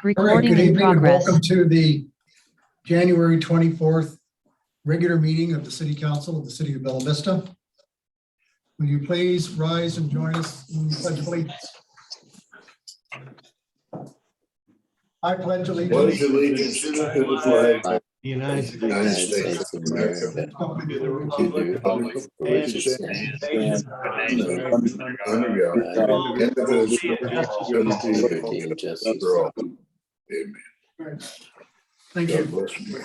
All right, good Recording in evening and progress. welcome to the January 24th regular meeting of the City Council of the City of Bella Vista. Will you please rise and join us in the Pledge of Allegiance? I pledge Pledge allegiance allegiance to the flag of The United the United States States of America, to the to the republic republic for for which which it it stands, stands, under God, indivisible, with liberty and justice for all. Amen. Thank God you. bless you.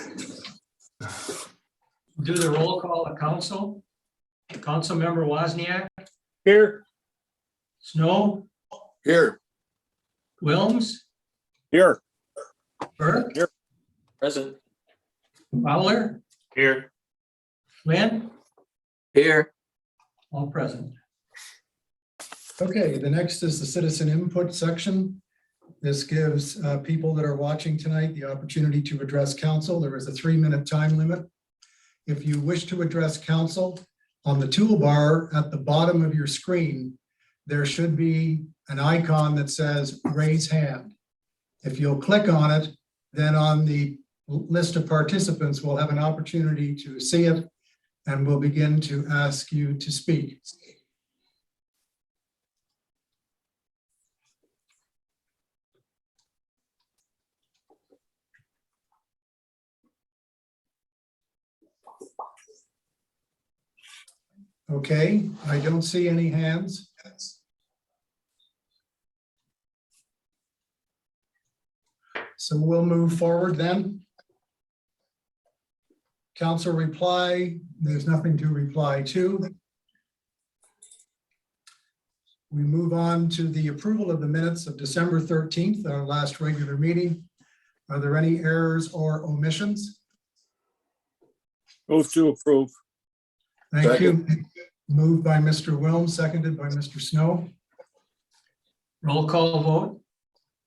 Do the roll call of council. Councilmember Wozniak, Here. Snow, Here, Wilms, Here. Burke, Present. Fowler, Here. Flynn, Here. all present. Okay, the next is the citizen input section. This gives people that are watching tonight the opportunity to address council. There is a 3-minute time limit. If you wish to address council, on the toolbar at the bottom of your screen, there should be an icon that says raise hand. If you'll click on it, then on the list of participants, we'll have an opportunity to see it and we'll begin to ask you to speak. Okay, I don't see any hands. So we'll move forward then. Council reply, there's nothing to reply to. We move on to the approval of the minutes of December 13th, our last regular meeting. Are there any errors or omissions? Move to approve. Thank you. Moved by Mr. Wilms, seconded by Mr. Snow. Roll call vote.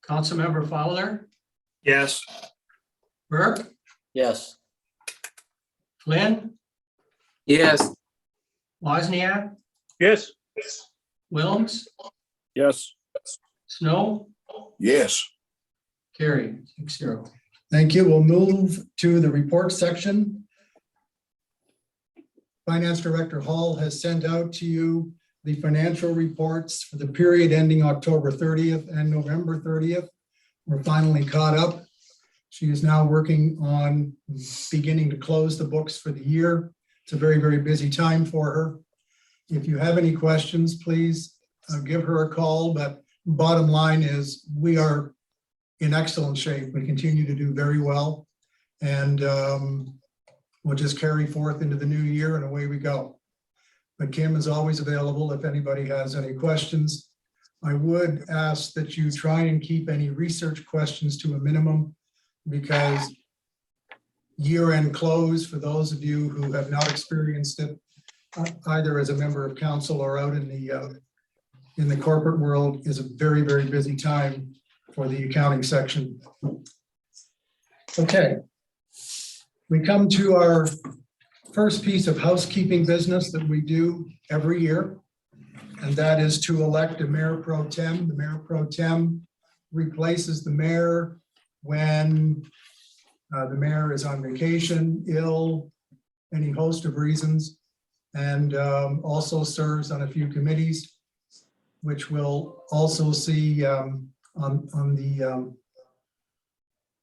Councilmember Fowler, Yes. Burke, Yes. Flynn, Yes. Wozniak, Yes. Wilms, Yes. Snow, yes, carried 6-0. Thank you. We'll move to the report section. Finance Director Hall has sent out to you the financial reports for the period ending October 30th and November 30th. We're finally caught up. She is now working on beginning to close the books for the year. It's a very, very busy time for her. If you have any questions, please give her a call. But bottom line is we are in excellent shape. We continue to do very well. And we'll just carry forth into the new year and away we go. But Kim is always available if anybody has any questions. I would ask that you try and keep any research questions to a minimum because year-end close, for those of you who have not experienced it, either as a member of council or out in the corporate world, is a very, very busy time for the accounting section. Okay. We come to our first piece of housekeeping business that we do every year, and that is to elect a mayor pro tem. The mayor pro tem replaces the mayor when the mayor is on vacation, ill, any host of reasons, and also serves on a few committees, which we'll also see on the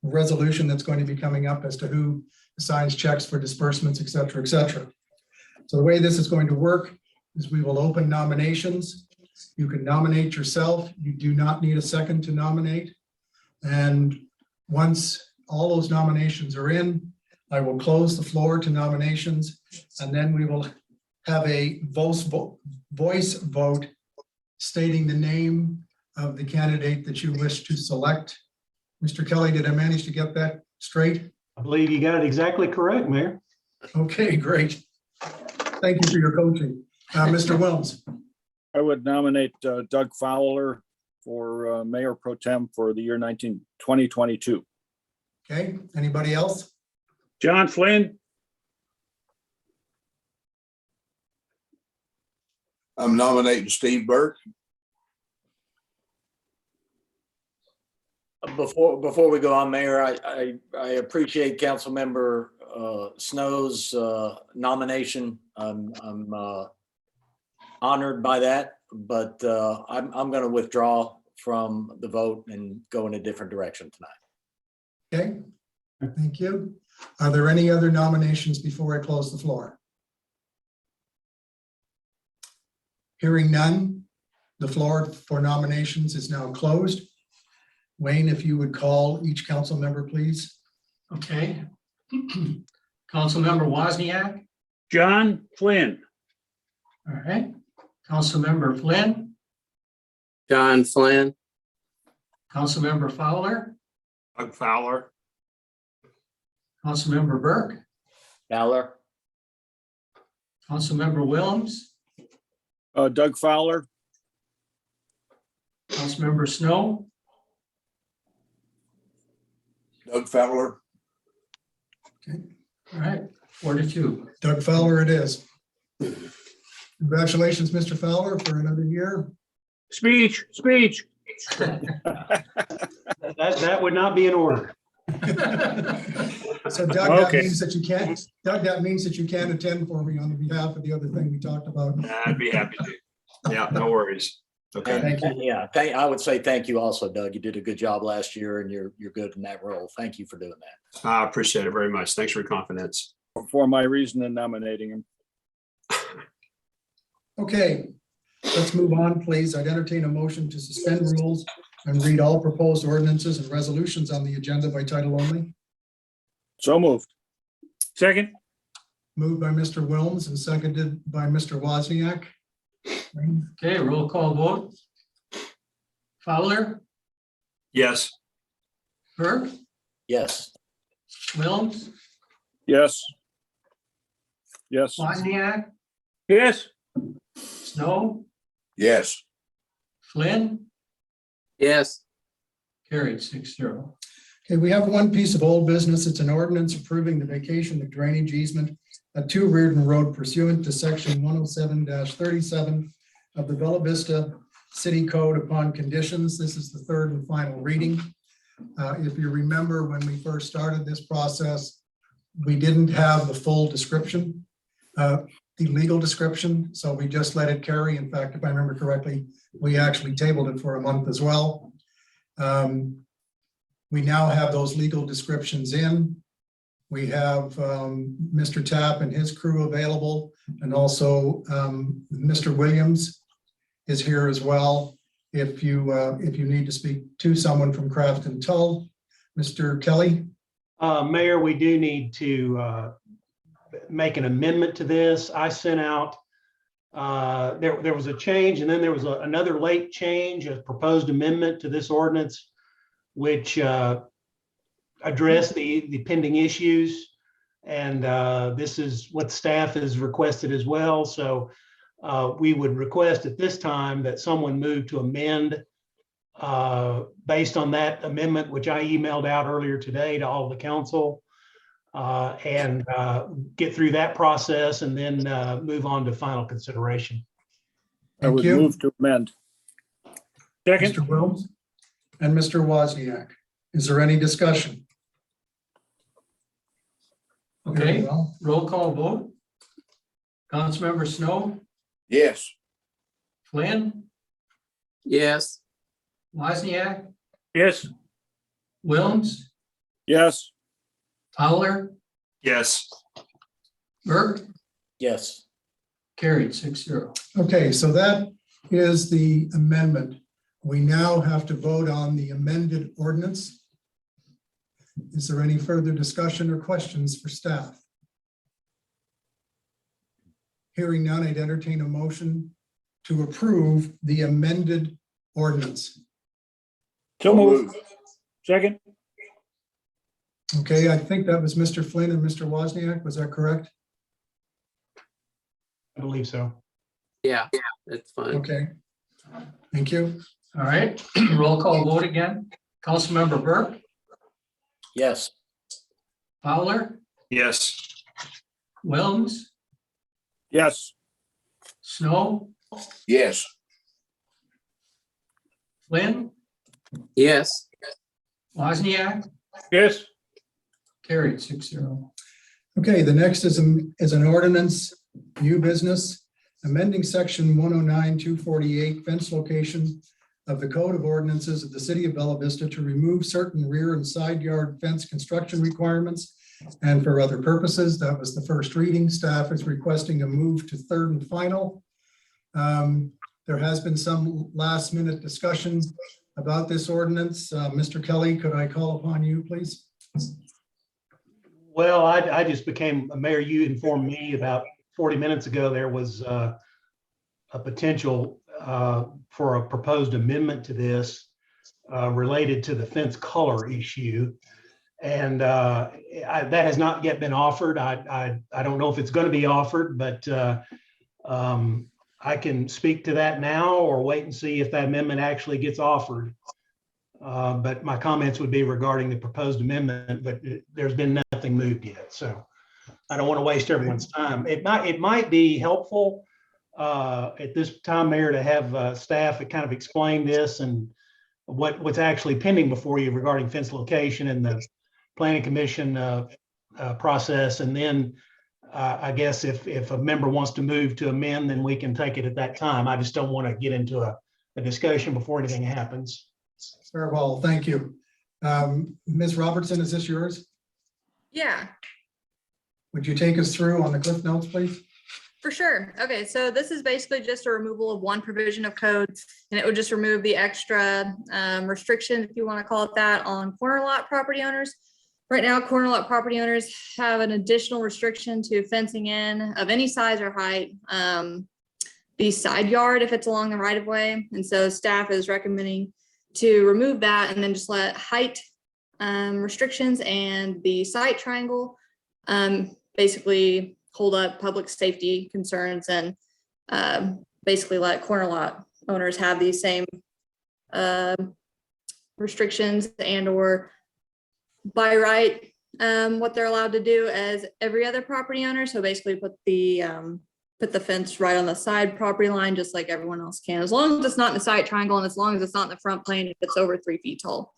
resolution that's going to be coming up as to who signs checks for disbursements, et cetera, et cetera. So the way this is going to work is we will open nominations. You can nominate yourself. You do not need a second to nominate. And once all those nominations are in, I will close the floor to nominations, and then we will have a voice vote stating the name of the candidate that you wish to select. Mr. Kelly, did I manage to get that straight? I believe you got it exactly correct, Mayor. Okay, great. Thank you for your coaching. Mr. Wilms. I would nominate Doug Fowler for Mayor Pro Tem for the year 2022. Okay, anybody else? John Flynn. I'm nominating Steve Burke. Before we go on, Mayor, I appreciate Councilmember Snow's nomination. I'm honored by that, but I'm going to withdraw from the vote and go in a different direction tonight. Okay, thank you. Are there any other nominations before I close the floor? Hearing none, the floor for nominations is now closed. Wayne, if you would call each council member, please. Okay. Councilmember Wozniak, John Flynn, all right. Councilmember Flynn, John Flynn. Councilmember Fowler, Doug Fowler, Councilmember Burke, Fowler. Councilmember Williams, Doug Fowler, Councilmember Snow, Doug Fowler. all right, 4-2. Doug Fowler it is. Congratulations, Mr. Fowler, for another year. speech. That would not be in order. So Doug, that Okay. means that you can't, Doug, that means that you can attend for me on behalf of the other thing we talked about. I'd be happy to. Yeah, no worries. Okay. Thank you. Yeah, I would say thank you also, Doug. You did a good job last year and you're good in that role. Thank you for doing that. I appreciate it very much. Thanks for your confidence. for my reason in nominating him. Okay, let's move on, please. I'd entertain a motion to suspend rules and read all proposed ordinances and resolutions on the agenda by title only. So moved. Second, Moved by Mr. Wilms and seconded by Mr. Wozniak. Okay, roll call vote. Fowler, Yes. Burke, Yes. Williams, Yes. Yes. Wozniak, yes, Snow, Yes. Flynn, Yes. carried 6-0. Okay, we have one piece of old business. It's an ordinance approving the vacation of drainage easement at 2 Reardon Road pursuant to section 107-37 of the Bella Vista City Code upon conditions. This is the third and final reading. If you remember, when we first started this process, we didn't have the full description, the legal description, so we just let it carry. In fact, if I remember correctly, we actually tabled it for a month as well. We now have those legal descriptions in. We have Mr. Tapp and his crew available, and also Mr. Williams is here as well. If you need to speak to someone from Craft and Tull, Mr. Kelly. Mayor, we do need to make an amendment to this. I sent out, there was a change, and then there was another late change, a proposed amendment to this ordinance, which addressed the pending issues. And this is what staff has requested as well. So we would request at this time that someone move to amend based on that amendment, which I emailed out earlier today to all the council, and get through that process and then move on to final consideration. I Thank would you. move to amend. Second, Mr. Wilms and Mr. Wozniak. Is there any discussion? Very Okay, well. roll call vote. Councilmember Snow, Yes. Flynn, Yes. Wozniak, yes, Williams, Yes. Fowler, Yes. Burke, Yes. carried 6-0. Okay, so that is the amendment. We now have to vote on the amended ordinance. Is there any further discussion or questions for staff? Hearing none, I'd entertain a motion to approve the amended ordinance. so moved. Second, Okay, I think that was Mr. Flynn and Mr. Wozniak. Was that correct? I believe so. Yeah, that's fine. Okay. Thank you. All right, roll call vote again. Councilmember Burke, Yes. Fowler, Yes. Williams, Yes. Snow, Yes. Flynn, Yes. Wozniak, Yes. carried 6-0. Okay, the next is an ordinance, new business, amending section 109-248 fence location of the Code of Ordinances of the City of Bella Vista to remove certain rear and side yard fence construction requirements and for other purposes. That was the first reading. Staff is requesting a move to third and final. There has been some last minute discussion about this ordinance. Mr. Kelly, could I call upon you, please? Well, I just became, Mayor, you informed me about 40 minutes ago, there was a potential for a proposed amendment to this related to the fence color issue. And that has not yet been offered. I don't know if it's going to be offered, but I can speak to that now or wait and see if that amendment actually gets offered. But my comments would be regarding the proposed amendment, but there's been nothing moved yet. So I don't want to waste everyone's time. It might be helpful at this time, Mayor, to have staff kind of explain this and what's actually pending before you regarding fence location and the Planning Commission process. And then I guess if a member wants to move to amend, then we can take it at that time. I just don't want to get into a discussion before anything happens. Very well, thank you. Ms. Robertson, is this yours? Yeah, Would you take us through on the Cliff Notes, please? for sure. Okay, so this is basically just a removal of one provision of code, and it would just remove the extra restriction, if you want to call it that, on corner lot property owners. Right now, corner lot property owners have an additional restriction to fencing in of any size or height, the side yard if it's along the right of way. And so staff is recommending to remove that and then just let height restrictions and the site triangle basically hold up public safety concerns and basically let corner lot owners have these same restrictions and or by right what they're allowed to do as every other property owner. So basically put the fence right on the side property line, just like everyone else can, as long as it's not in the side triangle and as long as it's not in the front plane, if it's over 3 feet tall.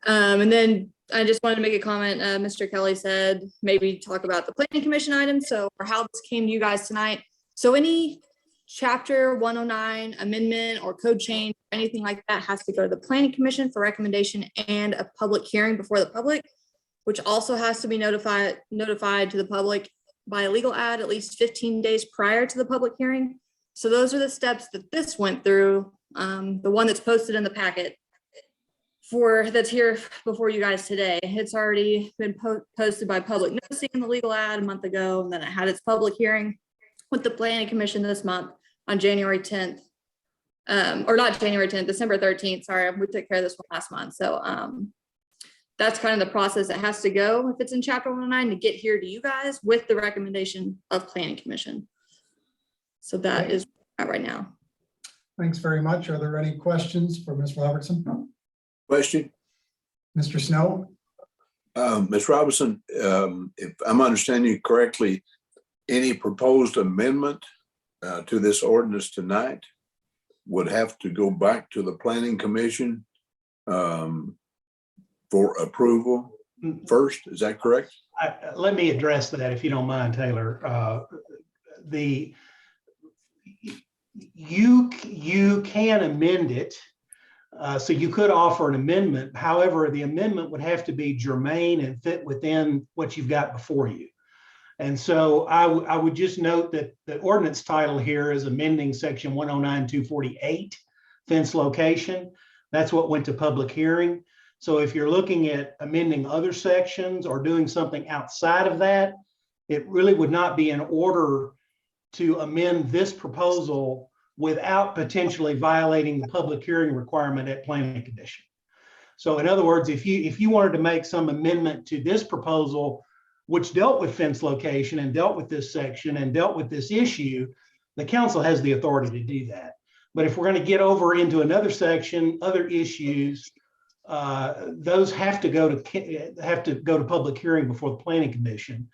And then I just wanted to make a comment. Mr. Kelly said maybe talk about the planning commission items. So or how this came to you guys tonight. So any chapter 109 amendment or code change, or anything like that has to go to the planning commission for recommendation and a public hearing before the public, which also has to be notified to the public by a legal ad at least 15 days prior to the public hearing. So those are the steps that this went through, the one that's posted in the packet that's here before you guys today. It's already been posted by public noticing in the legal ad a month ago, and then it had its public hearing with the planning commission this month on January 10th. Or not January 10th, December 13th. Sorry, we took care of this one last month. So that's kind of the process that has to go if it's in chapter 109 to get here to you guys with the recommendation of planning commission. So that is right now. Thanks very much. Are there any questions for Ms. Robertson? Question, Mr. Snow? Ms. Robinson, if I'm understanding you correctly, any proposed amendment to this ordinance tonight would have to go back to the Planning Commission for approval first, is that correct? Let me address that if you don't mind, Taylor. You can amend it. So you could offer an amendment. However, the amendment would have to be germane and fit within what you've got before you. And so I would just note that the ordinance title here is amending section 109-248 fence location. That's what went to public hearing. So if you're looking at amending other sections or doing something outside of that, it really would not be in order to amend this proposal without potentially violating the public hearing requirement at planning commission. So in other words, if you wanted to make some amendment to this proposal, which dealt with fence location and dealt with this section and dealt with this issue, the council has the authority to do that. But if we're going to get over into another section, other issues, those have to go to public hearing before the planning commission,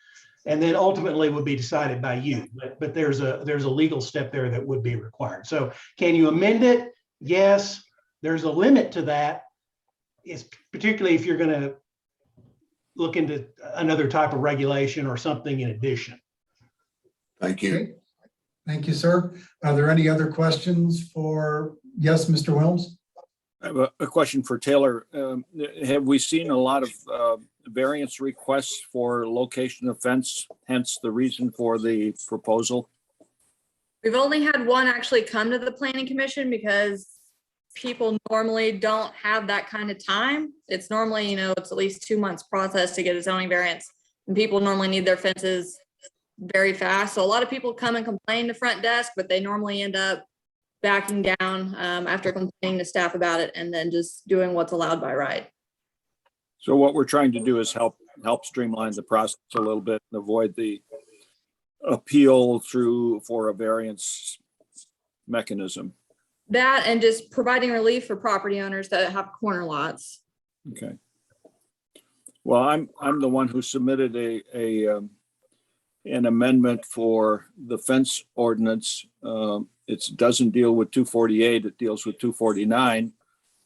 and then ultimately would be decided by you. But there's a legal step there that would be required. So can you amend it? Yes. There's a limit to that. is particularly if you're going to look into another type of regulation or something in addition. Thank you. Okay. Thank you, sir. Are there any other questions for, yes, Mr. Wilms? I have a question for Taylor. Have we seen a lot of variance requests for location of fence, hence the reason for the proposal? We've only had one actually come to the planning commission because people normally don't have that kind of time. It's normally, it's at least 2 months process to get a zoning variance. And people normally need their fences very fast. So a lot of people come and complain to front desk, but they normally end up backing down after complaining to staff about it and then just doing what's allowed by right. So what we're trying to do is help streamline the process a little bit and avoid the appeal for a variance mechanism. That and just providing relief for property owners that have corner lots. Okay. Well, I'm the one who submitted an amendment for the fence ordinance. It doesn't deal with 248, it deals with 249.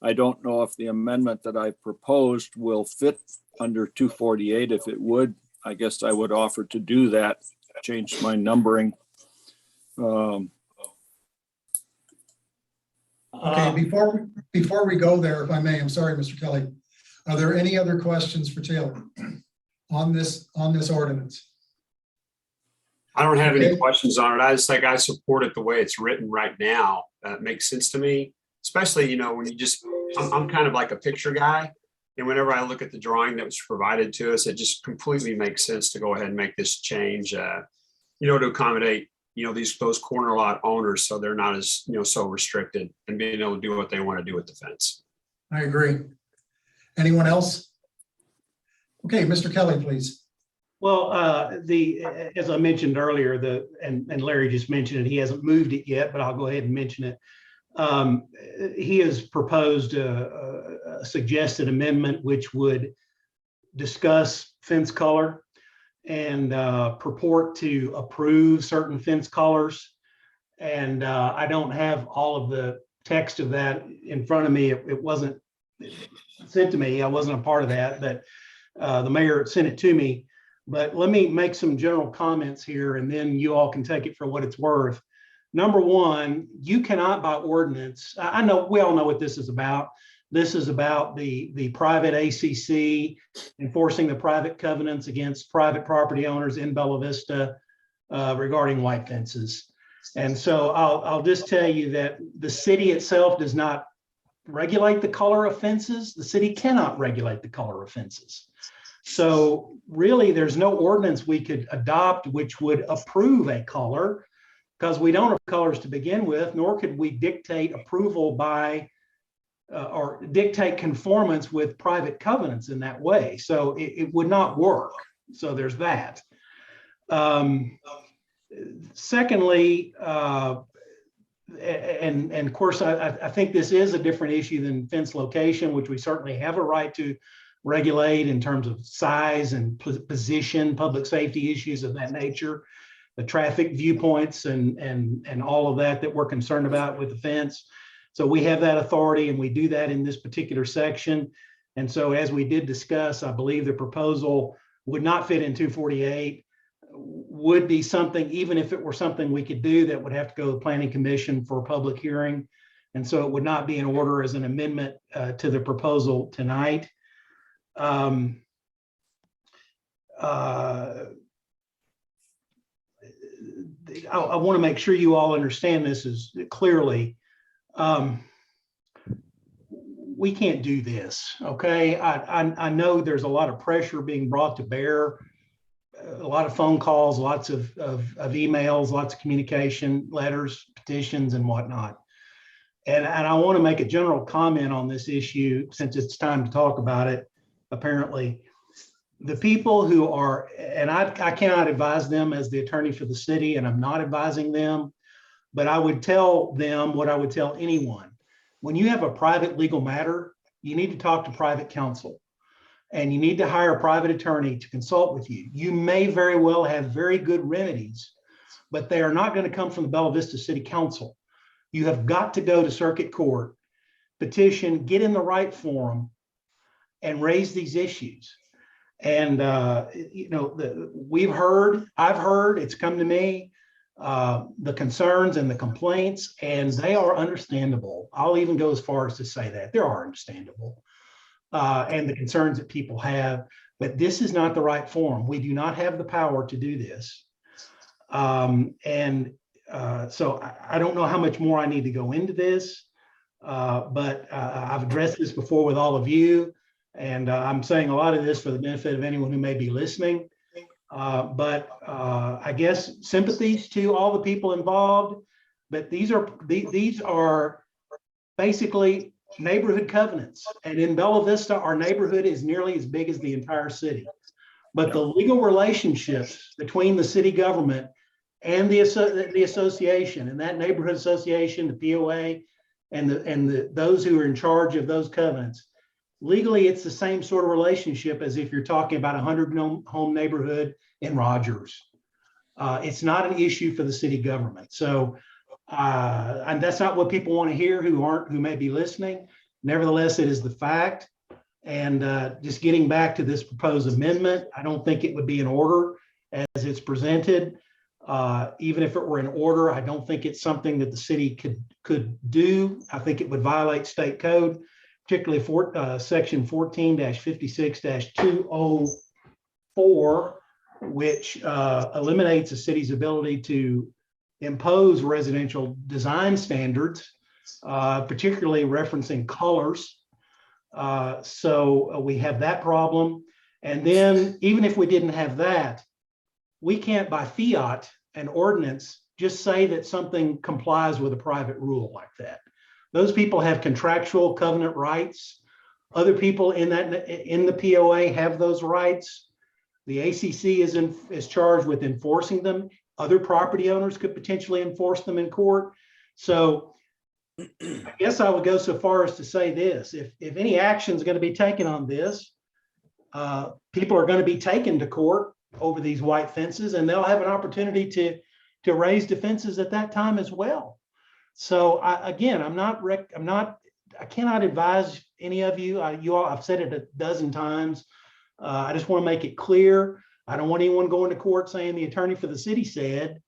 I don't know if the amendment that I proposed will fit under 248. If it would, I guess I would offer to do that, change my numbering. Okay, before we go there, if I may, I'm sorry, Mr. Kelly. Are there any other questions for Taylor on this ordinance? I don't have any Okay. questions on it. I support it the way it's written right now. That makes sense to me, especially, when I'm kind of like a picture guy. And whenever I look at the drawing that was provided to us, it just completely makes sense to go ahead and make this change, to accommodate, those corner lot owners. So they're not as, so restricted and being able to do what they want to do with the fence. I agree. Anyone else? Okay, Mr. Kelly, please. Well, as I mentioned earlier, and Larry just mentioned it, he hasn't moved it yet, but I'll go ahead and mention it. He has proposed a suggested amendment which would discuss fence color and purport to approve certain fence colors. And I don't have all of the text of that in front of me. It wasn't sent to me. I wasn't a part of that, but the mayor sent it to me. But let me make some general comments here, and then you all can take it for what it's worth. Number one, you cannot by ordinance, I know we all know what this is about. This is about the private ACC enforcing the private covenants against private property owners in Bella Vista regarding white fences. And so I'll just tell you that the city itself does not regulate the color of fences. The city cannot regulate the color of fences. So really, there's no ordinance we could adopt which would approve a color, because we don't have colors to begin with, nor could we dictate approval by or dictate conformance with private covenants in that way. So it would not work. So there's that. Secondly, and of course, I think this is a different issue than fence location, which we certainly have a right to regulate in terms of size and position, public safety issues of that nature, the traffic viewpoints and all of that we're concerned about with the fence. So we have that authority, and we do that in this particular section. And so as we did discuss, I believe the proposal would not fit in 248, would be something, even if it were something we could do, that would have to go to the Planning Commission for a public hearing. And so it would not be in order as an amendment to the proposal tonight. I want to make sure you all understand this as clearly. We can't do this, okay? I know there's a lot of pressure being brought to bear, a lot of phone calls, lots of emails, lots of communication, letters, petitions, and whatnot. And I want to make a general comment on this issue since it's time to talk about it. Apparently, the people who are, and I cannot advise them as the attorney for the city, and I'm not advising them, but I would tell them what I would tell anyone. When you have a private legal matter, you need to talk to private counsel, and you need to hire a private attorney to consult with you. You may very well have very good remedies, but they are not going to come from the Bella Vista City Council. You have got to go to circuit court, petition, get in the right forum, and raise these issues. And, I've heard, it's come to me, the concerns and the complaints, and they are understandable. I'll even go as far as to say that they are understandable. And the concerns that people have, but this is not the right forum. We do not have the power to do this. So I don't know how much more I need to go into this, but I've addressed this before with all of you, and I'm saying a lot of this for the benefit of anyone who may be listening. But I guess sympathies to all the people involved, but these are basically neighborhood covenants. And in Bella Vista, our neighborhood is nearly as big as the entire city. But the legal relationships between the city government and the association, and that neighborhood association, the POA, and those who are in charge of those covenants, legally, it's the same sort of relationship as if you're talking about a 100-home neighborhood in Rogers. It's not an issue for the city government. So, and that's not what people want to hear who may be listening. Nevertheless, it is the fact. And just getting back to this proposed amendment, I don't think it would be in order as it's presented. Even if it were in order, I don't think it's something that the city could do. I think it would violate state code, particularly section 14-56-204, which eliminates the city's ability to impose residential design standards, particularly referencing colors. So we have that problem. And then even if we didn't have that, we can't by fiat and ordinance just say that something complies with a private rule like that. Those people have contractual covenant rights. Other people in the POA have those rights. The ACC is charged with enforcing them. Other property owners could potentially enforce them in court. So I guess I would go so far as to say this: if any action is going to be taken on this, people are going to be taken to court over these white fences, and they'll have an opportunity to raise defenses at that time as well. So I cannot advise any of you. I've said it a dozen times. I just want to make it clear. I don't want anyone going to court saying the attorney for the city said,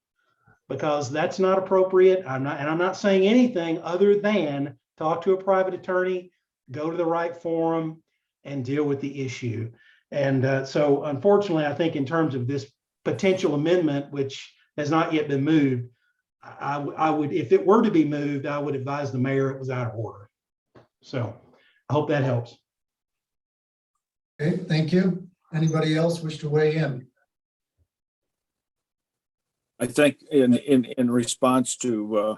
because that's not appropriate. I'm not saying anything other than talk to a private attorney, go to the right forum, and deal with the issue. And so unfortunately, I think in terms of this potential amendment, which has not yet been moved, I would, if it were to be moved, I would advise the mayor it was out of order. So I hope that helps. Okay, thank you. Anybody else wish to weigh in? I think in response to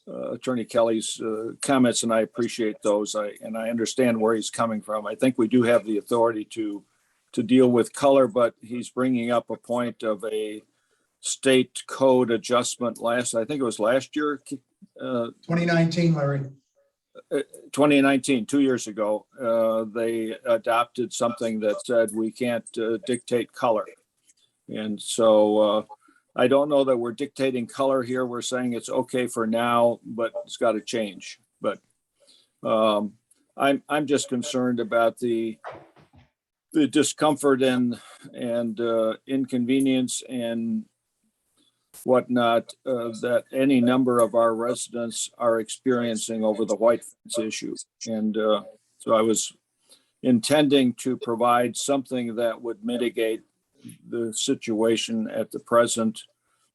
Attorney Kelly's comments, and I appreciate those, and I understand where he's coming from. I think we do have the authority to deal with color, but he's bringing up a point of a state code adjustment I think it was last year. 2019, Larry. 2019, 2 years ago, they adopted something that said we can't dictate color. And so I don't know that we're dictating color here. We're saying it's okay for now, but it's got to change. But I'm just concerned about the discomfort and inconvenience and whatnot that any number of our residents are experiencing over the white fence issue. And so I was intending to provide something that would mitigate the situation at the present,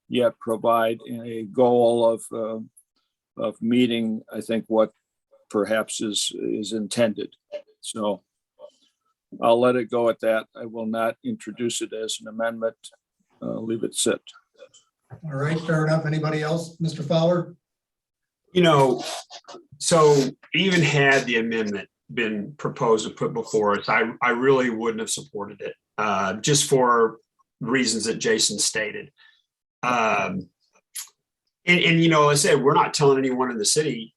yet provide a goal of meeting, I think, what perhaps is intended. So I'll let it go at that. I will not introduce it as an amendment. Leave it sit. All right, fair enough. Anybody else? Mr. Fowler? So even had the amendment been proposed and put before us, I really wouldn't have supported it, just for reasons that Jason stated. And I said, we're not telling anyone in the city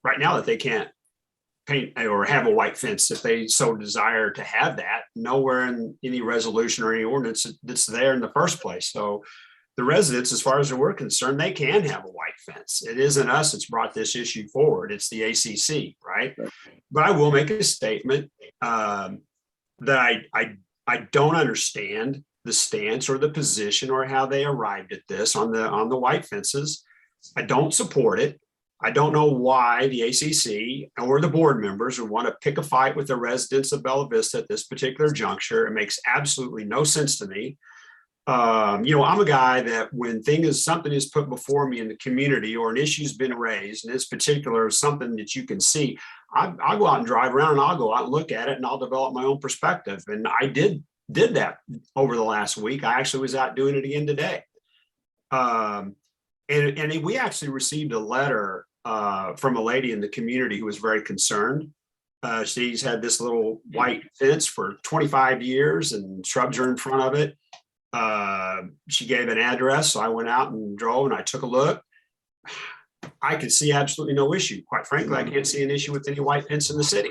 right now that they can't paint or have a white fence if they so desire to have that. Nowhere in any resolution or any ordinance that's there in the first place. So the residents, as far as we're concerned, they can have a white fence. It isn't us that's brought this issue forward. It's the ACC, right? But I will make a statement. that I don't understand the stance or the position or how they arrived at this on the white fences. I don't support it. I don't know why the ACC or the board members would want to pick a fight with the residents of Bella Vista at this particular juncture. It makes absolutely no sense to me. I'm a guy that when something is put before me in the community or an issue's been raised, and it's particular something that you can see, I'll go out and drive around and I'll go out and look at it and I'll develop my own perspective. And I did that over the last week. I actually was out doing it again today. And we actually received a letter from a lady in the community who was very concerned. She's had this little white fence for 25 years and shrubs are in front of it. She gave an address, so I went out and drove and I took a look. I could see absolutely no issue. Quite frankly, I can't see an issue with any white fence in the city.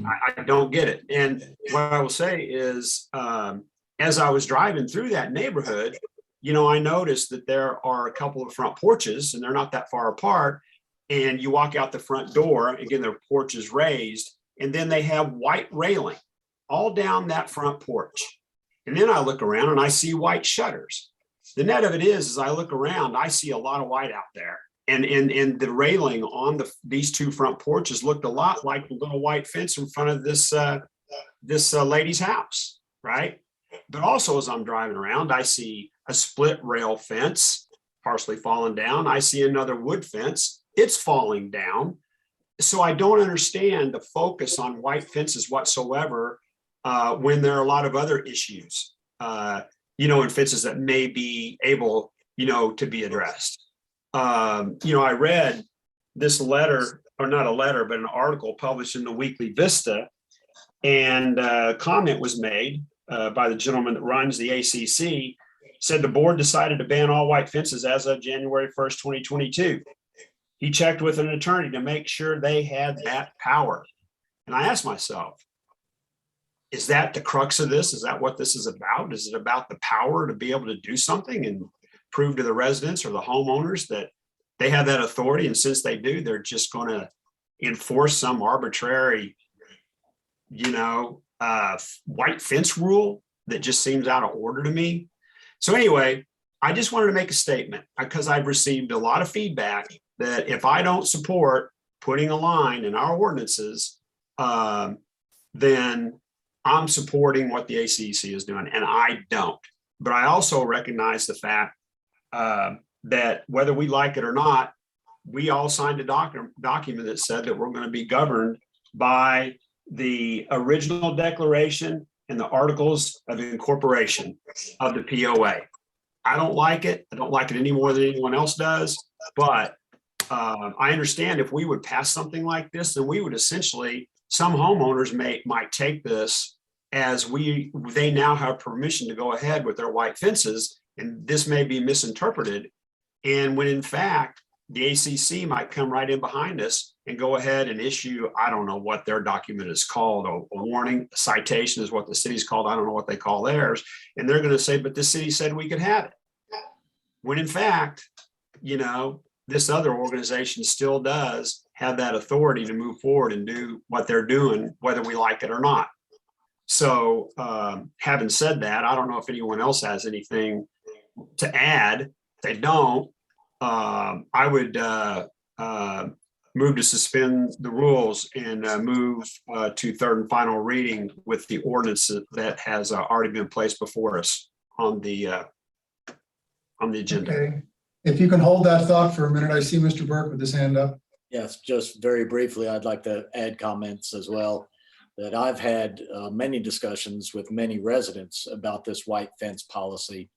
I don't get it. And what I will say is, as I was driving through that neighborhood, I noticed that there are a couple of front porches and they're not that far apart. And you walk out the front door, again, their porch is raised, and then they have white railing all down that front porch. And then I look around and I see white shutters. The net of it is I look around, I see a lot of white out there. And the railing on these two front porches looked a lot like the little white fence in front of this lady's house, right? But also as I'm driving around, I see a split rail fence partially fallen down. I see another wood fence. It's falling down. So I don't understand the focus on white fences whatsoever when there are a lot of other issues, and fences that may be able, to be addressed. I read this letter, or not a letter, but an article published in the Weekly Vista, and a comment was made by the gentleman that runs the ACC, said the board decided to ban all white fences as of January 1st, 2022. He checked with an attorney to make sure they had that power. And I asked myself, is that the crux of this? Is that what this is about? Is it about the power to be able to do something and prove to the residents or the homeowners that they have that authority? And since they do, they're just going to enforce some arbitrary, white fence rule that just seems out of order to me. So anyway, I just wanted to make a statement because I've received a lot of feedback that if I don't support putting a line in our ordinances, then I'm supporting what the ACC is doing, and I don't. But I also recognize the fact that whether we like it or not, we all signed a document that said that we're going to be governed by the original declaration and the articles of incorporation of the POA. I don't like it. I don't like it any more than anyone else does. But I understand if we would pass something like this, then we would essentially, some homeowners might take this as they now have permission to go ahead with their white fences, and this may be misinterpreted. And when in fact, the ACC might come right in behind us and go ahead and issue, I don't know what their document is called, a warning, a citation is what the city's called. I don't know what they call theirs. And they're going to say, but the city said we could have it. When in fact, this other organization still does have that authority to move forward and do what they're doing, whether we like it or not. So having said that, I don't know if anyone else has anything to add. If they don't, I would move to suspend the rules and move to third and final reading with the ordinance that has already been placed before us on the agenda. Okay, if you can hold that thought for a minute. I see Mr. Burke with his hand up. Yes, just very briefly, I'd like to add comments as well, that I've had many discussions with many residents about this white fence policy,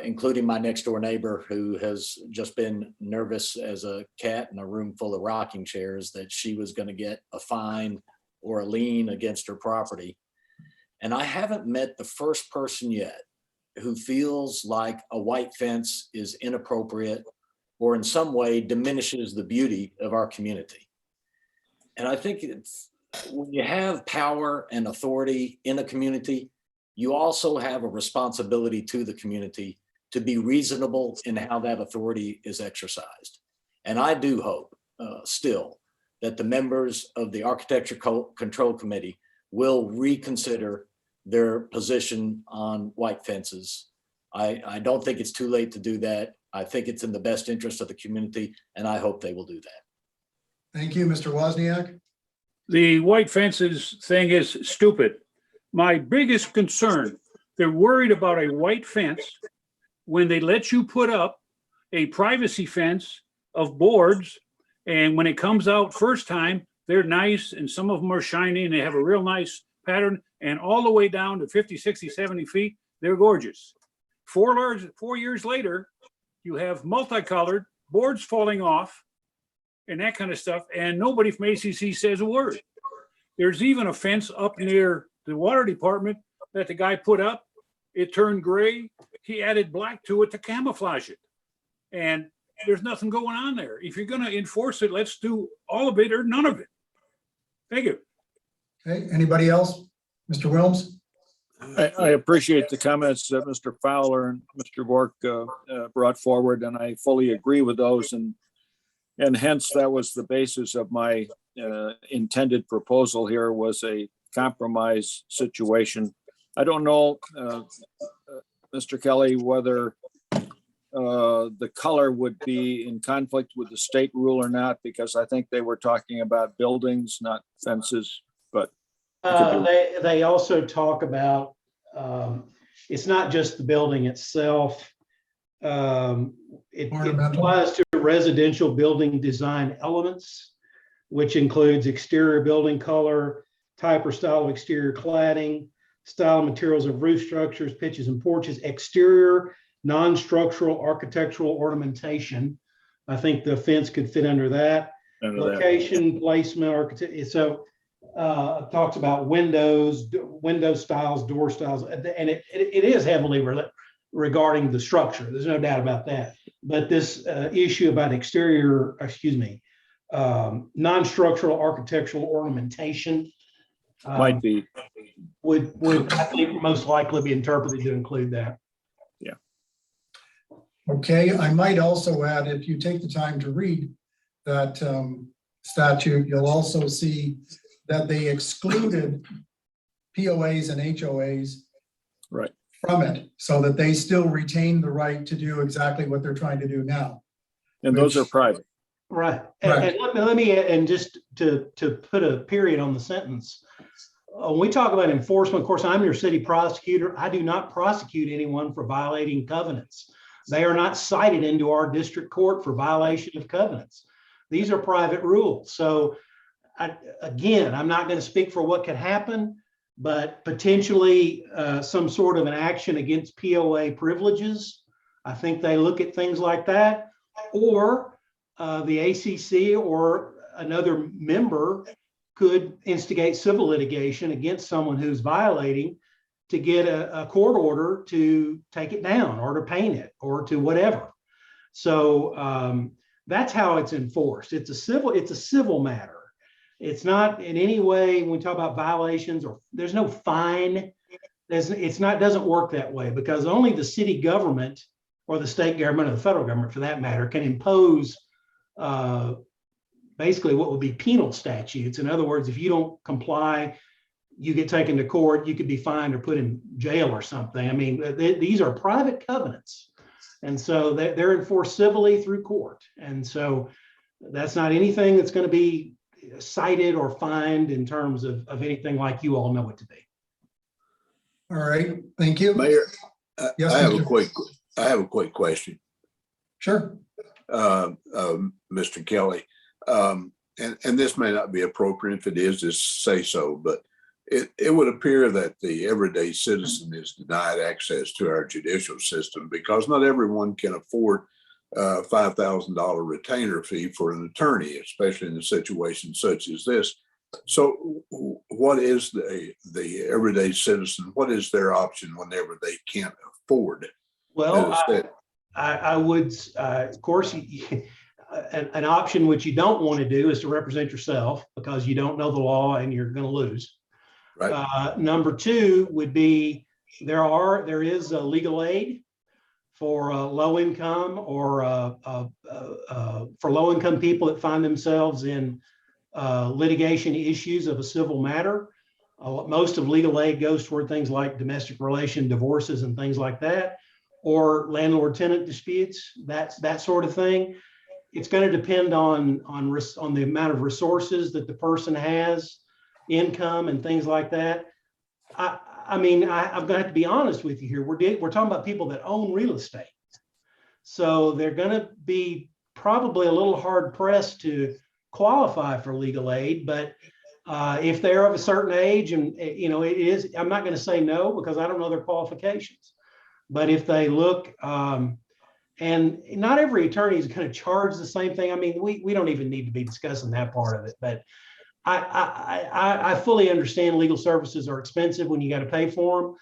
including my next door neighbor who has just been nervous as a cat in a room full of rocking chairs that she was going to get a fine or a lien against her property. And I haven't met the first person yet who feels like a white fence is inappropriate or in some way diminishes the beauty of our community. And I think when you have power and authority in a community, you also have a responsibility to the community to be reasonable in how that authority is exercised. And I do hope still that the members of the Architecture Control Committee will reconsider their position on white fences. I don't think it's too late to do that. I think it's in the best interest of the community, and I hope they will do that. Thank you, Mr. Wozniak. The white fences thing is stupid. My biggest concern, they're worried about a white fence when they let you put up a privacy fence of boards. And when it comes out first time, they're nice and some of them are shiny and they have a real nice pattern. And all the way down to 50, 60, 70 feet, they're gorgeous. 4 years later, you have multicolored boards falling off and that kind of stuff. And nobody from ACC says a word. There's even a fence up near the water department that the guy put up. It turned gray. He added black to it to camouflage it. And there's nothing going on there. If you're going to enforce it, let's do all of it or none of it. Thank you. Okay, anybody else? Mr. Wilms? I appreciate the comments that Mr. Fowler and Mr. Bork brought forward, and I fully agree with those. And hence, that was the basis of my intended proposal here, was a compromise situation. I don't know, Mr. Kelly, whether the color would be in conflict with the state rule or not, because I think they were talking about buildings, not fences, but. They also talk about, it's not just the building itself. It applies to residential building design elements, which includes exterior building color, type or style of exterior cladding, style and materials of roof structures, pitches and porches, exterior non-structural architectural ornamentation. I think the fence could fit under that. Location, placement, architect. So it talks about windows, window styles, door styles, and it is heavily regarding the structure. There's no doubt about that. But this issue about non-structural architectural ornamentation Might be. would I think most likely be interpreted to include that. Yeah. Okay, I might also add, if you take the time to read that statute, you'll also see that they excluded POAs and HOAs Right. from it, so that they still retain the right to do exactly what they're trying to do now. And those are private. Right. Right. And let me, and just to put a period on the sentence, when we talk about enforcement, of course, I'm your city prosecutor. I do not prosecute anyone for violating covenants. They are not cited into our district court for violation of covenants. These are private rules. So again, I'm not going to speak for what could happen, but potentially some sort of an action against POA privileges. I think they look at things like that, or the ACC or another member could instigate civil litigation against someone who's violating to get a court order to take it down or to paint it or to whatever. So that's how it's enforced. It's a civil matter. It's not in any way, when we talk about violations, or there's no fine. Doesn't work that way, because only the city government or the state government or the federal government, for that matter, can impose basically what would be penal statutes. In other words, if you don't comply, you get taken to court, you could be fined or put in jail or something. I mean, these are private covenants. And so they're enforced civilly through court. And so that's not anything that's going to be cited or fined in terms of anything like you all know it to be. All right, thank you. Mayor, Yes, I have Mr. I have a quick question, Sure. Mr. Kelly. And this may not be appropriate. If it is, just say so, but it would appear that the everyday citizen is denied access to our judicial system because not everyone can afford a $5,000 retainer fee for an attorney, especially in a situation such as this. So what is the everyday citizen? What is their option whenever they can't afford? Well, I would, of course, an option which you don't want to do is to represent yourself because you don't know the law and you're going to lose. Right. Number two would be there is a legal aid for low income or for low income people that find themselves in litigation issues of a civil matter. Most of legal aid goes toward things like domestic relation, divorces and things like that, or landlord tenant disputes, that sort of thing. It's going to depend on the amount of resources that the person has, income and things like that. I'm going to have to be honest with you here. We're talking about people that own real estate. So they're going to be probably a little hard pressed to qualify for legal aid, but if they're of a certain age and, I'm not going to say no because I don't know their qualifications. But if they look, and not every attorney is going to charge the same thing. I mean, we don't even need to be discussing that part of it, but I fully understand legal services are expensive when you got to pay for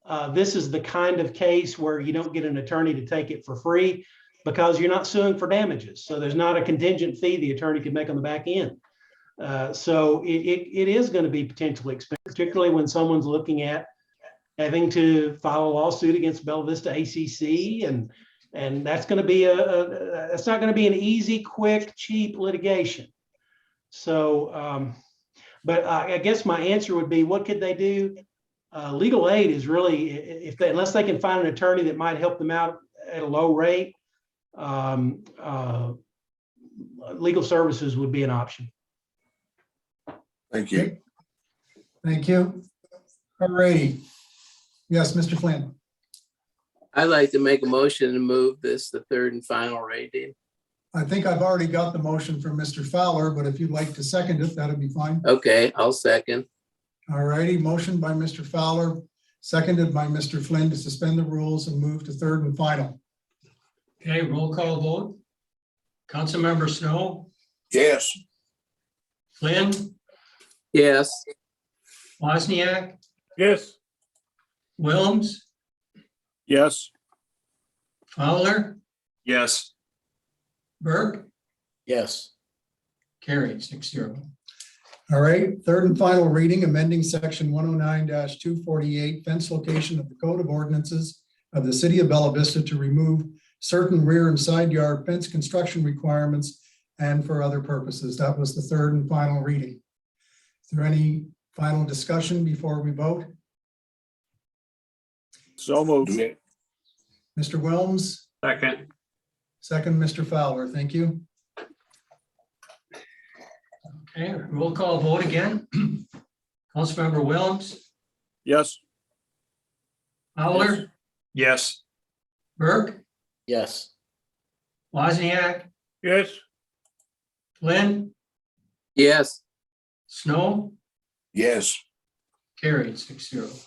them. This is the kind of case where you don't get an attorney to take it for free because you're not suing for damages. So there's not a contingent fee the attorney can make on the back end. So it is going to be potentially expensive, particularly when someone's looking at having to file a lawsuit against Bella Vista ACC, and that's going to be it's not going to be an easy, quick, cheap litigation. So, but I guess my answer would be, what could they do? Legal aid is really, unless they can find an attorney that might help them out at a low rate, legal services would be an option. Thank you. Thank you. All righty. Yes, Mr. Flynn. I'd like to make a motion to move this to third and final reading. I think I've already got the motion from Mr. Fowler, but if you'd like to second it, that'd be fine. Okay, I'll second. All righty, motion by Mr. Fowler, seconded by Mr. Flynn to suspend the rules and move to third and final. Okay, roll call vote. Councilmember Snow, Yes. Flynn, Yes. Wozniak, Yes. Wilms, Yes. Fowler, Yes. Burke, Yes. carried 6-0. All right, third and final reading, amending section 109-248 fence location of the Code of Ordinances of the City of Bella Vista to remove certain rear and side yard fence construction requirements and for other purposes. That was the third and final reading. Is there any final discussion before we vote? So moved. Mr. Wilms, Second. second, Mr. Fowler. Thank you. Okay, roll call vote again. Councilmember Wilms, Yes. Fowler, Yes. Burke, Yes. Wozniak, Yes. Flynn, Yes. Snow, Yes. carried 6-0.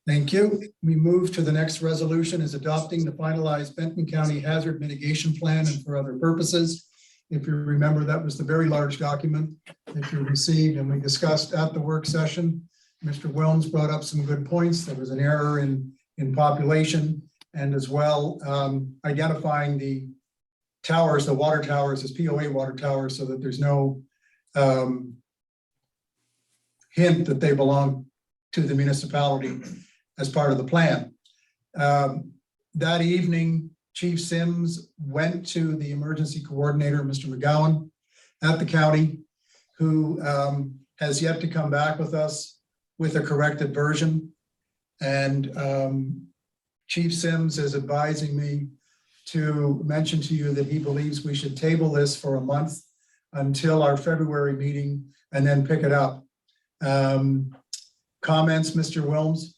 Thank you. We move to the next resolution is adopting the finalized Benton County Hazard Mitigation Plan and for other purposes. If you remember, that was the very large document that you received and we discussed at the work session. Mr. Wilms brought up some good points. There was an error in population and as well identifying the towers, the water towers as POA water towers so that there's no hint that they belong to the municipality as part of the plan. That evening, Chief Sims went to the emergency coordinator, Mr. McGowan, at the county, who has yet to come back with us with a corrected version. And Chief Sims is advising me to mention to you that he believes we should table this for a month until our February meeting and then pick it up. Comments, Mr. Wilms?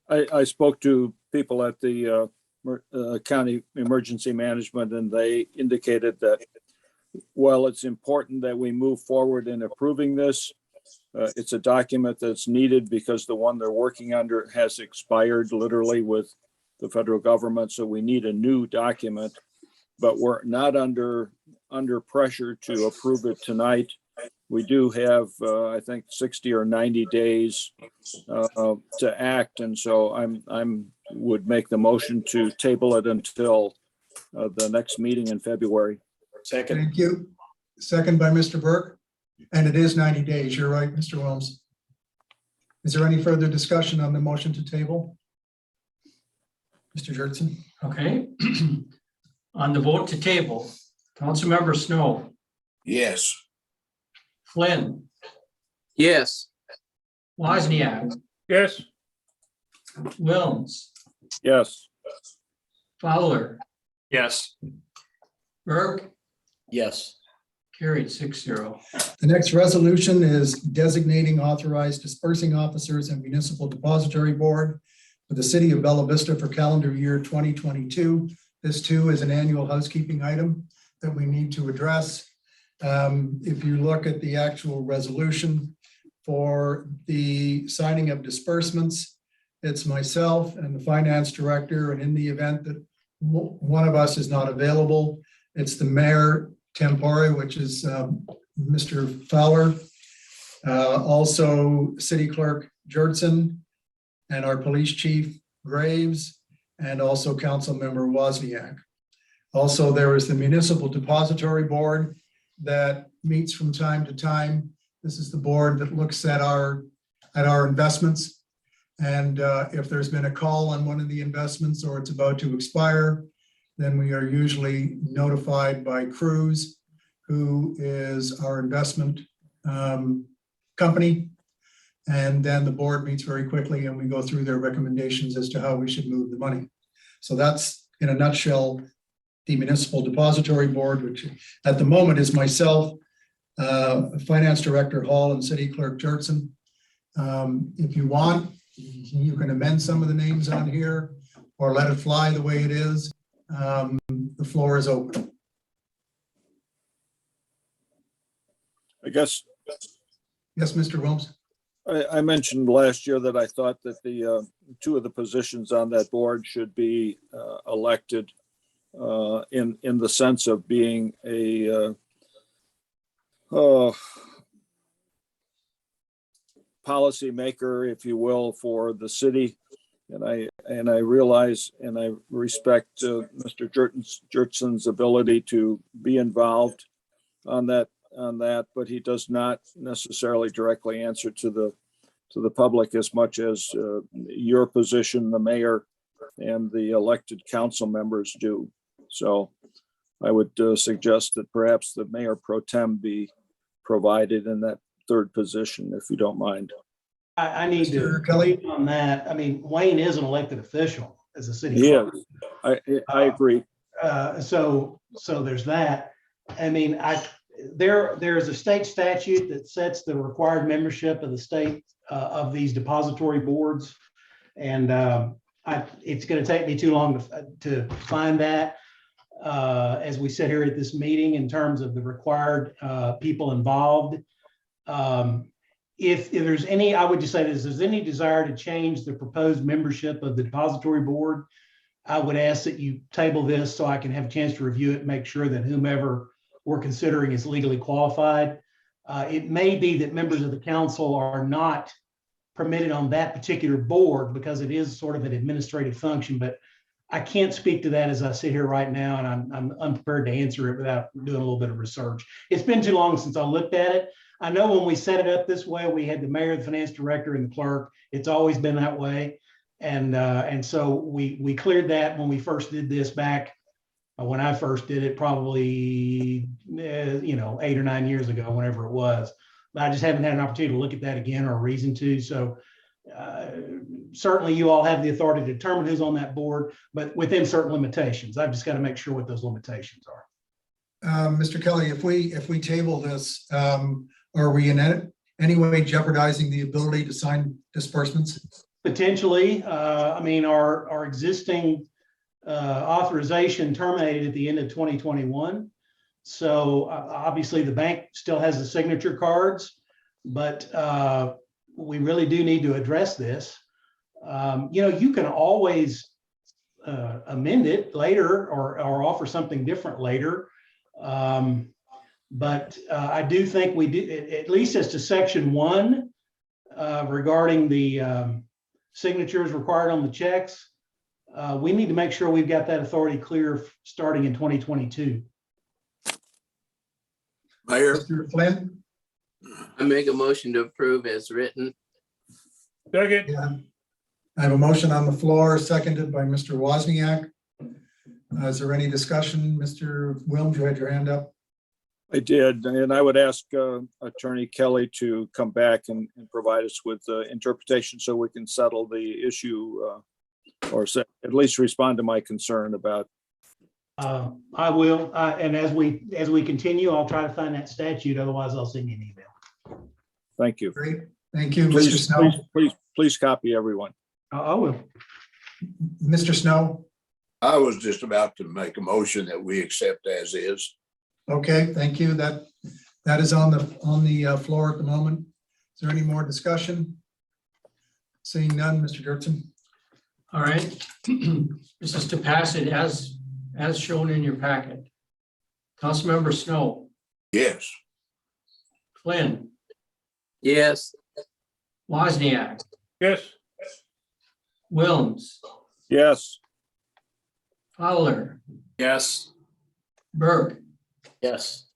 I spoke to people at the county emergency management, and they indicated that while it's important that we move forward in approving this, it's a document that's needed because the one they're working under has expired literally with the federal government. So we need a new document, but we're not under pressure to approve it tonight. We do have, I think, 60 or 90 days to act, and so I'm would make the motion to table it until the next meeting in February. Second. Thank you. Second by Mr. Burke, and it is 90 days. You're right, Mr. Wilms. Is there any further discussion on the motion to table? Mr. Jurtson? Okay. On the vote to table, Councilmember Snow, Yes. Flynn, Yes. Wozniak, Yes. Wilms, Yes. Fowler, Yes. Burke, Yes. carried 6-0. The next resolution is designating authorized dispersing officers and municipal depository board for the city of Bella Vista for calendar year 2022. This too is an annual housekeeping item that we need to address. If you look at the actual resolution for the signing of disbursements, it's myself and the finance director, and in the event that one of us is not available, it's the mayor tempore, which is Mr. Fowler, also city clerk Jurtson, and our police chief Graves, and also council member Wozniak. Also, there is the municipal depository board that meets from time to time. This is the board that looks at our investments. And if there's been a call on one of the investments or it's about to expire, then we are usually notified by Cruz, who is our investment company. And then the board meets very quickly and we go through their recommendations as to how we should move the money. So that's in a nutshell, the municipal depository board, which at the moment is myself, finance director Hall, and city clerk Jurtson. If you want, you can amend some of the names on here or let it fly the way it is. The floor is open. I guess Yes, Mr. Wilms. I mentioned last year that I thought that the two of the positions on that board should be elected in the sense of being a policy maker, if you will, for the city. And I realize and I respect Mr. Jurtson's ability to be involved on that, but he does not necessarily directly answer to the public as much as your position, the mayor, and the elected council members do. So I would suggest that perhaps the mayor pro tem be provided in that third position, if you don't mind. I need to Mr. Kelly? on that. I mean, Wayne is an elected official as a city He clerk. is. I agree. So there's that. I mean, there is a state statute that sets the required membership of the state of these depository boards. And it's going to take me too long to find that as we sit here at this meeting in terms of the required people involved. If there's any, I would just say this, if there's any desire to change the proposed membership of the depository board, I would ask that you table this so I can have a chance to review it, make sure that whomever we're considering is legally qualified. It may be that members of the council are not permitted on that particular board because it is sort of an administrative function, but I can't speak to that as I sit here right now, and I'm unprepared to answer it without doing a little bit of research. It's been too long since I looked at it. I know when we set it up this way, we had the mayor, the finance director, and the clerk. It's always been that way. And so we cleared that when we first did this back, when I first did it, probably 8 or 9 years ago, whenever it was. But I just haven't had an opportunity to look at that again or a reason to. So certainly you all have the authority to determine who's on that board, but within certain limitations. I've just got to make sure what those limitations are. Mr. Kelly, if we table this, are we in any way jeopardizing the ability to sign disbursements? Potentially. I mean, our existing authorization terminated at the end of 2021. So obviously the bank still has the signature cards, but we really do need to address this. You can always amend it later or offer something different later. But I do think we do, at least as to section 1 regarding the signatures required on the checks, we need to make sure we've got that authority clear starting in 2022. Mayor, Mr. Flynn? I make a motion to approve as written. Second. Yeah. I have a motion on the floor, seconded by Mr. Wozniak. Is there any discussion? Mr. Wilms, you had your hand up. I did, and I would ask Attorney Kelly to come back and provide us with interpretation so we can settle the issue or at least respond to my concern about. I will, and as we continue, I'll try to find that statute. Otherwise, I'll send you an email. Thank you. Great. Thank you, Mr. Please, Snow. please copy everyone. I will. Mr. Snow. I was just about to make a motion that we accept as is. Okay, thank you. That is on the floor at the moment. Is there any more discussion? Seeing none, Mr. Gertson. All right. This is to pass it as shown in your packet. Councilmember Snow, Yes. Flynn, yes, Wozniak, Yes. Wilms, Yes, Fowler, Yes. Burke, Yes.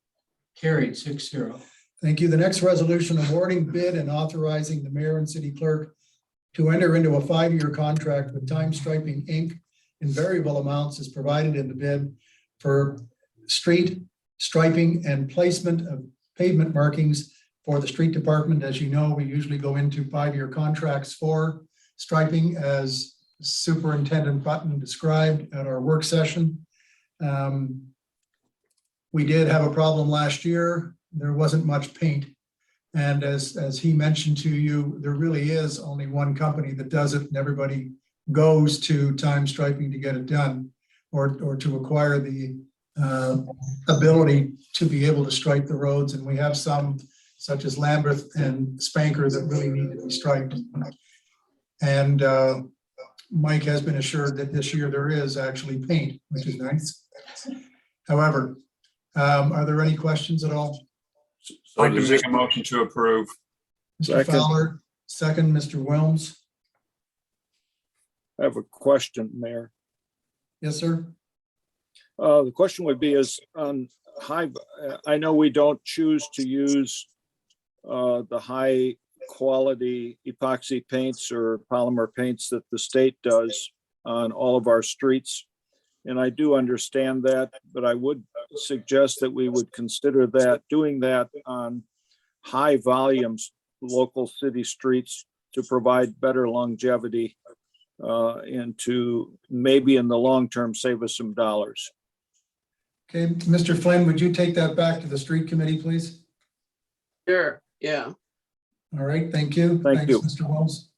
carried 6-0. Thank you. The next resolution awarding bid and authorizing the mayor and city clerk to enter into a 5-year contract with Time Striping, Inc. in variable amounts is provided in the bid for street striping and placement of pavement markings for the street department. As you know, we usually go into 5-year contracts for striping, as Superintendent Button described at our work session. We did have a problem last year. There wasn't much paint. And as he mentioned to you, there really is only one company that does it, and everybody goes to Time Striping to get it done, or to acquire the ability to be able to stripe the roads. And we have some, such as Lambeth and Spanker, that really need to be striped. And Mike has been assured that this year there is actually paint, which is nice. However, are there any questions at all? I'd like to make a motion to approve. Mr. Second. Fowler, second, Mr. Wilms. I have a question, Mayor. Yes, sir. The question would be is on high, I know we don't choose to use the high quality epoxy paints or polymer paints that the state does on all of our streets. And I do understand that, but I would suggest that we would consider doing that on high volumes, local city streets to provide better longevity and to maybe in the long term save us some dollars. Okay, Mr. Flynn, would you take that back to the street committee, please? sure, yeah. All right, thank you. Thank you. Thanks, Mr. Wilms.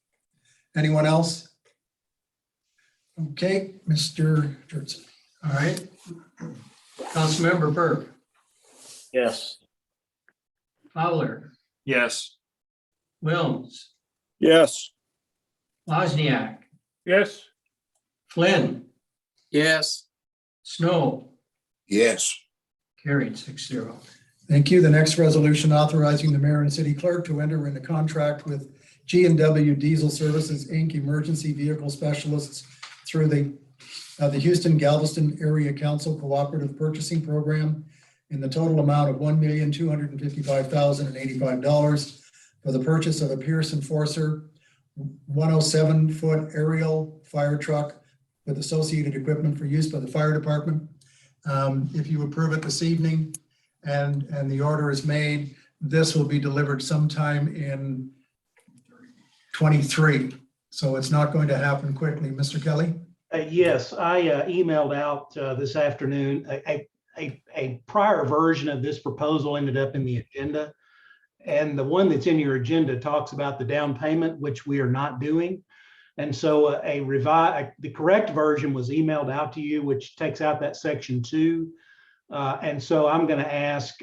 Anyone else? Okay, Mr. Gertson. All right. Councilmember Burke, Yes. Fowler, Yes. Wilms, Yes, Wozniak, Yes. Flynn, Yes, Snow, Yes. carried 6-0. Thank you. The next resolution authorizing the mayor and city clerk to enter into contract with G&W Diesel Services, Inc., emergency vehicle specialists through the Houston Galveston Area Council Cooperative Purchasing Program in the total amount of $1,255,085 for the purchase of a Pierce Enforcer 107-foot aerial fire truck with associated equipment for use by the fire department. If you approve it this evening and the order is made, this will be delivered sometime in 23. So it's not going to happen quickly. Mr. Kelly? Yes, I emailed out this afternoon. A prior version of this proposal ended up in the agenda. And the one that's in your agenda talks about the down payment, which we are not doing. And so the correct version was emailed out to you, which takes out that section 2. And so I'm going to ask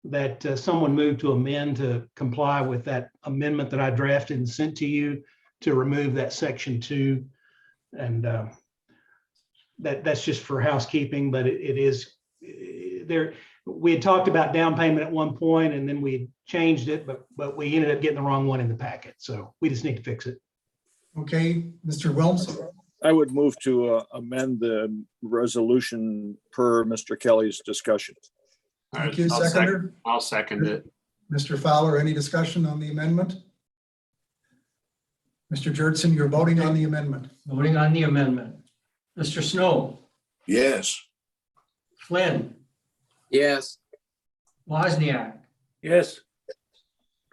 that someone move to amend to comply with that amendment that I drafted and sent to you to remove that section 2. And that's just for housekeeping, but it is there. We had talked about down payment at one point and then we changed it, but we ended up getting the wrong one in the packet. So we just need to fix it. Okay, Mr. Wilms? I would move to amend the resolution per Mr. Kelly's discussion. All Thank right, you, seconder. I'll second it. Mr. Fowler, any discussion on the amendment? Mr. Gertson, you're voting on the amendment. Voting on the amendment. Mr. Snow, Yes. Flynn, yes, Wozniak, Yes.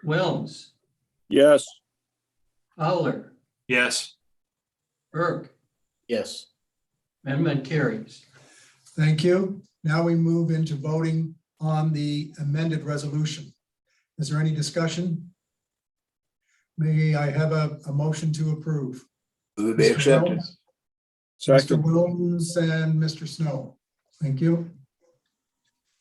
Wilms, Yes. Fowler, Yes. Burke, Yes. amendment carries. Thank you. Now we move into voting on the amended resolution. Is there any discussion? May I have a motion to approve? Will it be Mr. accepted? Wilms, Mr. Second, Wilms and Mr. Snow. Thank you.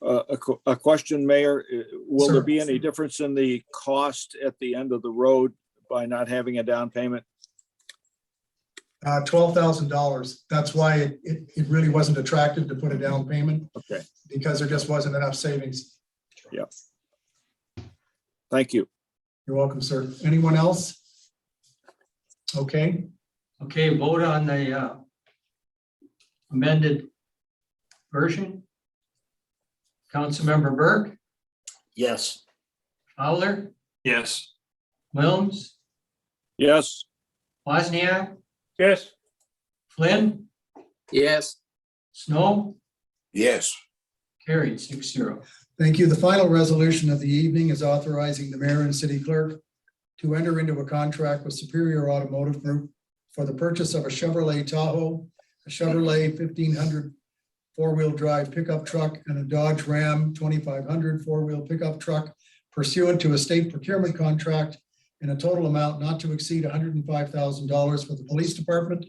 a question, Mayor, will there Sir. be any difference in the cost at the end of the road by not having a down payment? $12,000. That's why it really wasn't attractive to put a down payment, Okay, because there just wasn't enough savings. thank you. You're welcome, sir. Anyone else? Okay, Okay, vote on the amended version. Councilmember Burke, Yes. Fowler, Yes. Wilms, Yes. Wozniak, Yes. Flynn, yes, Snow, Yes. carried 6-0. thank you. The final resolution of the evening is authorizing the mayor and city clerk to enter into a contract with Superior Automotive Group for the purchase of a Chevrolet Tahoe, a Chevrolet 1500 four-wheel drive pickup truck, and a Dodge Ram 2500 four-wheel pickup truck pursuant to a state procurement contract in a total amount not to exceed $105,000 for the police department.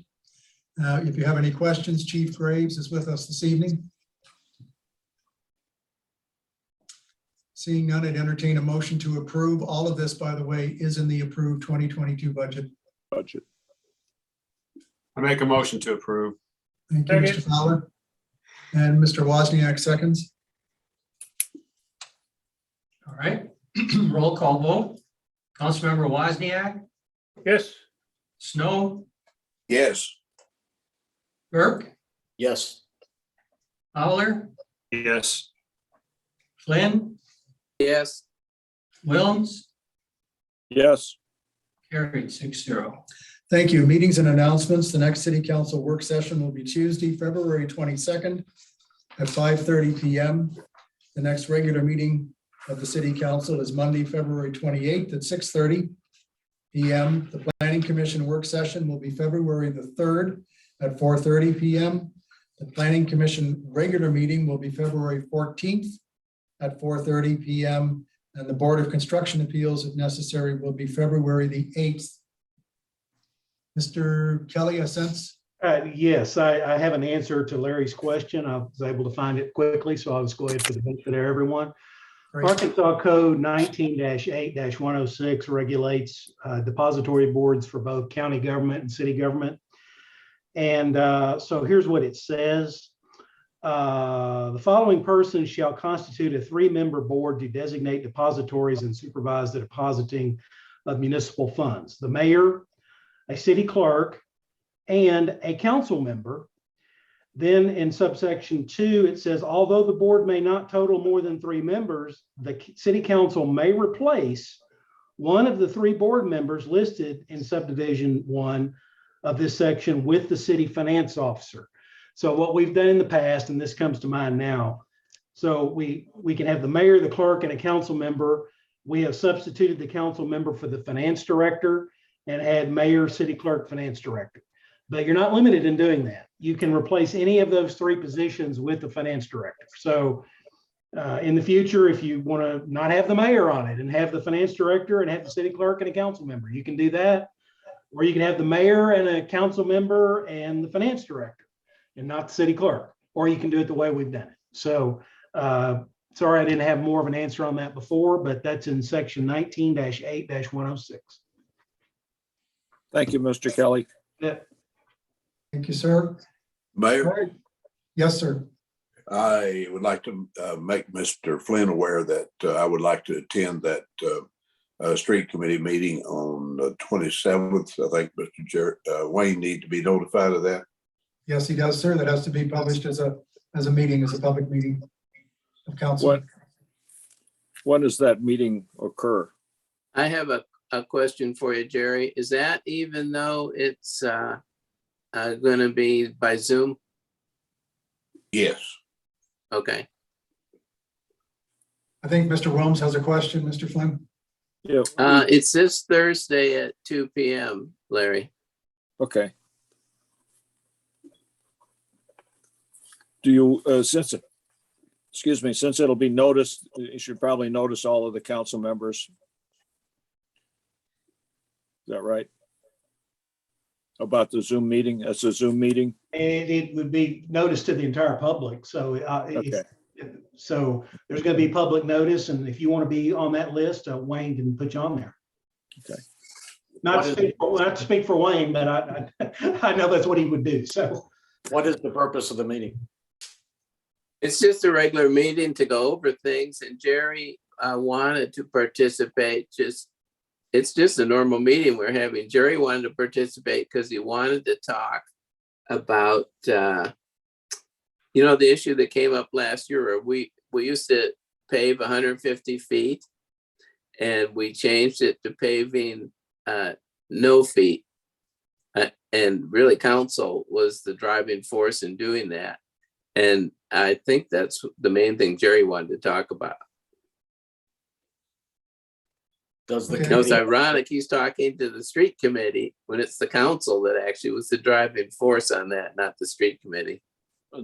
If you have any questions, Chief Graves is with us this evening. Seeing none, I'd entertain a motion to approve. All of this, by the way, is in the approved 2022 budget. Budget. I make a motion to approve. Thank you, Mr. Fowler. And Mr. Wozniak seconds. All right, roll call vote. Councilmember Wozniak, Yes. Snow, Yes. Burke, Yes. Fowler, Yes. Flynn, yes, Wilms, Yes. carried 6-0. Thank you. Meetings and announcements. The next city council work session will be Tuesday, February 22nd at 5:30 PM. The next regular meeting of the city council is Monday, February 28th at 6:30 PM. The planning commission work session will be February the 3rd at 4:30 PM. The planning commission regular meeting will be February 14th at 4:30 PM. And the Board of Construction Appeals, if necessary, will be February the 8th. Mr. Kelly, a sense? Yes, I have an answer to Larry's question. I was able to find it quickly, so I'll just go ahead for the benefit of everyone. Great. Arkansas Code 19-8-106 regulates depository boards for both county government and city government. And so here's what it says. The following persons shall constitute a 3-member board to designate depositories and supervise the depositing of municipal funds. The mayor, a city clerk, and a council member. Then in subsection 2, it says, although the board may not total more than 3 members, the city council may replace one of the 3 board members listed in subdivision 1 of this section with the city finance officer. So what we've done in the past, and this comes to mind now, so we can have the mayor, the clerk, and a council member. We have substituted the council member for the finance director and had mayor, city clerk, finance director. But you're not limited in doing that. You can replace any of those 3 positions with the finance director. So in the future, if you want to not have the mayor on it and have the finance director and have the city clerk and a council member, you can do that. Or you can have the mayor and a council member and the finance director and not the city clerk. Or you can do it the way we've done it. So sorry, I didn't have more of an answer on that before, but that's in section 19-8-106. Thank you, Mr. Kelly. Yeah. Thank you, sir. Mayor, Yes, sir. I would like to make Mr. Flynn aware that I would like to attend that street committee meeting on the 27th. I think Mr. Wayne need to be notified of that. Yes, he does, sir. That has to be published as a meeting, as a public meeting of council. When does that meeting occur? I have a question for you, Jerry. Is that even though it's going to be by Zoom? Yes. Okay. I think Mr. Wilms has a question, Mr. Flynn. Yeah, It's this Thursday at 2 p.m., Larry. okay. Do you, since it'll be noticed, you should probably notice all of the council members. Is that right? About the Zoom meeting? That's a Zoom meeting? And it would be noticed to the entire public. So, Okay. so there's going to be public notice. And if you want to be on that list, Wayne can put you on there. Okay. Not to speak for Wayne, but I know that's what he would do. So What is the purpose of the meeting? It's just a regular meeting to go over things, and Jerry wanted to participate. It's just a normal meeting we're having. Jerry wanted to participate because he wanted to talk about, the issue that came up last year. Where we used to pave 150 feet, and we changed it to paving no feet. And really, council was the driving force in doing that. And I think that's the main thing Jerry wanted to talk about. Does the Okay. You know, it's committee, ironic he's talking to the street committee when it's the council that actually was the driving force on that, not the street committee.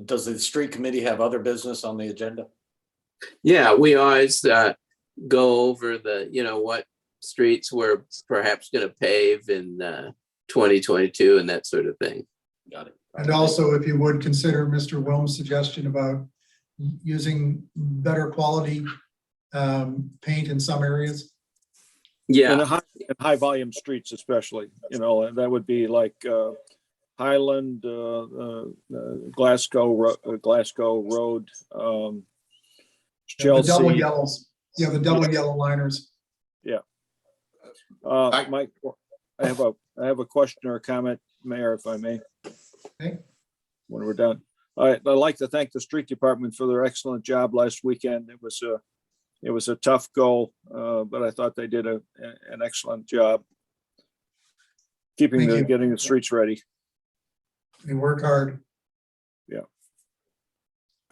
does the street committee have other business on the agenda? Yeah, we always go over what streets we're perhaps going to pave in 2022 and that sort of thing. Got it. And also, if you would consider Mr. Wilms' suggestion about using better quality paint in some areas. Yeah, In high volume streets especially, and that would be like Highland, Glasgow Road, The double Chelsea. yellows. Yeah, the double yellow liners. Mike, I have a question or a comment, Mayor, if I may. Okay. When we're done. I'd like to thank the street department for their excellent job last weekend. It was a tough goal, but I thought they did an excellent job Thank you. getting the streets ready. They work hard.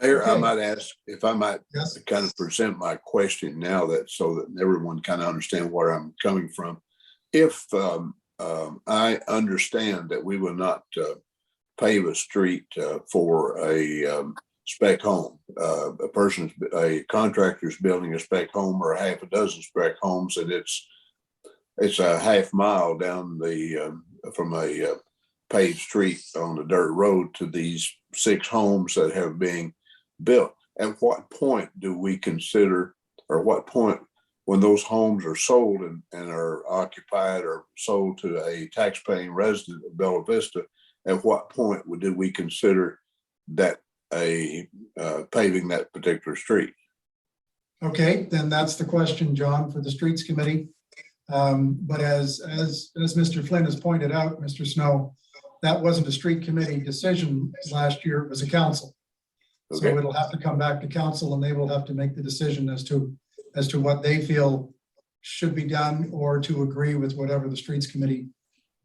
Mayor, I Okay. might ask if I might Yes. kind of present my question now so that everyone kind of understand where I'm coming from. If I understand that we will not pave a street for a spec home, a contractor's building a spec home or a half a dozen spec homes, and it's a half mile down from a paved street on the dirt road to these 6 homes that have been built. At what point do we consider, or what point when those homes are sold and are occupied or sold to a tax-paying resident of Bella Vista, at what point did we consider that paving that particular street? Okay, then that's the question, John, for the Streets Committee. But as Mr. Flynn has pointed out, Mr. Snow, that wasn't a street committee decision last year, it was a council. So Okay. it'll have to come back to council and they will have to make the decision as to what they feel should be done or to agree with whatever the Streets Committee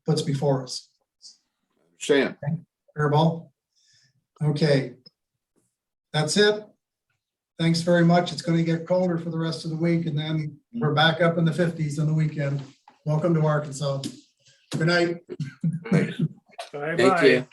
puts before us. Understand? Fair ball? Okay. That's it. Thanks very much. It's going to get colder for the rest of the week and then we're back up in the 50s on the weekend. Welcome to Arkansas. Good night. Bye-bye. thank you.